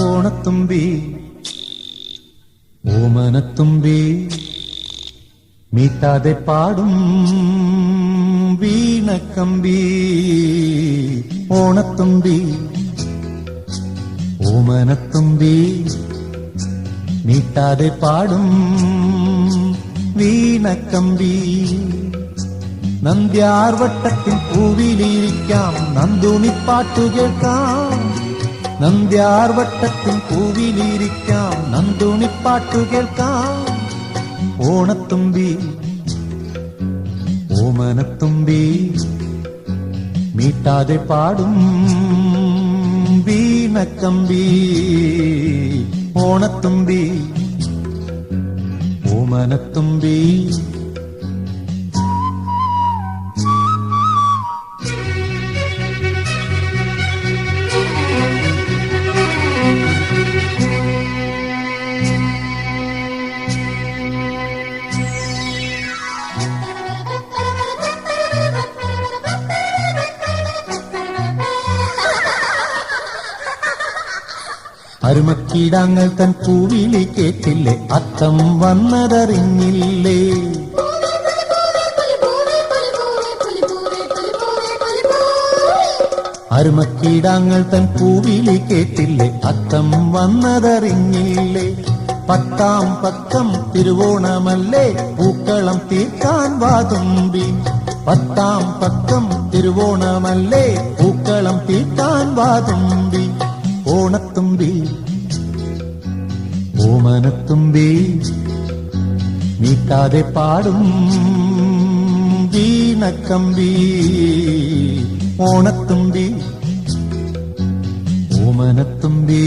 ഓണത്തുമ്പി ഓമനത്തുമ്പി മീട്ടാതെ പാടും വീണക്കമ്പി. ഓണത്തുമ്പി ഓമനത്തുമ്പി മീട്ടാതെ പാടും വീണക്കമ്പി. നന്ദ്യാർവട്ടത്തിൽ പൂവിലിരിക്കാം, നന്ദുണിപ്പാട്ടു കേൾക്കാം. നന്ദ്യാർവട്ടത്തിൽ പൂവിലിരിക്കാം, നന്ദുണിപ്പാട്ടു കേൾക്കാം. ഓണത്തുമ്പി ഓമനത്തുമ്പി മീട്ടാതെ പാടും വീണക്കമ്പി. ഓണത്തുമ്പി ഓമനത്തുമ്പി അരുമക്കീടാങ്ങൾ തൻ പൂവിളി കേട്ടില്ലേ, അത്തം വന്നതറിഞ്ഞില്ലേ. അരുമക്കീടാങ്ങൾ തൻ പൂവിളി കേട്ടില്ലേ, അത്തം വന്നതറിഞ്ഞില്ലേ. പത്താം പക്കം തിരുവോണമല്ലേ, പൂക്കളം തീർക്കാൻ വാതുമ്പി. പത്താം പക്കം തിരുവോണമല്ലേ, പൂക്കളം തീർക്കാൻ വാതുമ്പി. ഓണത്തുമ്പി ഓമനത്തുമ്പി മീട്ടാതെ പാടും വീണക്കമ്പി. ഓണത്തുമ്പി ഓമനത്തുമ്പി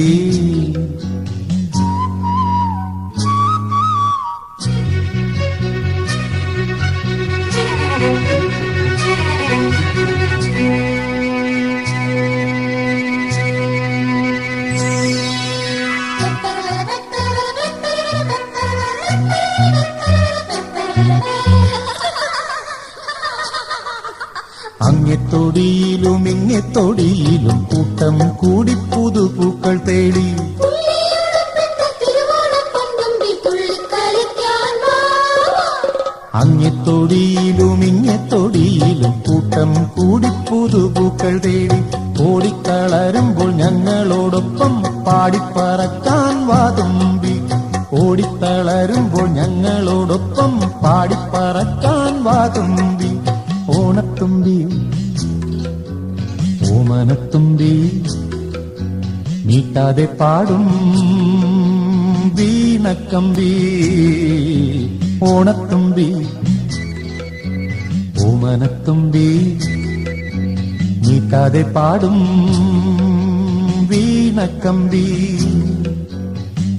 അങ്ങെത്തൊടിയിലും ഇങ്ങെത്തൊടിയിലും കൂട്ടം കൂടി പുതുപൂക്കൾ തേടി. അങ്ങെത്തൊടിയിലും ഇങ്ങെത്തൊടിയിലും കൂട്ടം കൂടി പുതുപൂക്കൾ തേടി. ഓടിക്കളരുമ്പോൾ ഞങ്ങളോടൊപ്പം പാടിപ്പറക്കാൻ വാതുമ്പി. ഓടിത്തളരുമ്പോൾ ഞങ്ങളോടൊപ്പം പാടിപ്പറക്കാൻ വാതുമ്പി. ഓണത്തുമ്പി ഓമനത്തുമ്പി മീട്ടാതെ പാടും വീണക്കമ്പി. ഓണത്തുമ്പി ഓമനത്തുമ്പി മീട്ടാതെ പാടും വീണക്കമ്പി.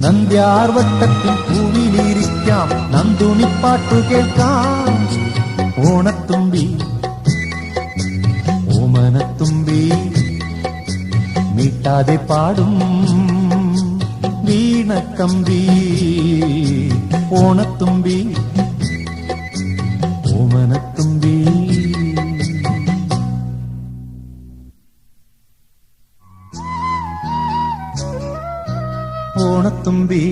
നന്ദ്യാർവട്ടത്തിൽ പൂവിലിരിക്കാം, നന്ദുണിപ്പാട്ടു കേൾക്കാം. ഓണത്തുമ്പി ഓമനത്തുമ്പി മീട്ടാതെ പാടും വീണക്കമ്പി. ഓണത്തുമ്പി ഓമനത്തുമ്പി. ഓണത്തുമ്പി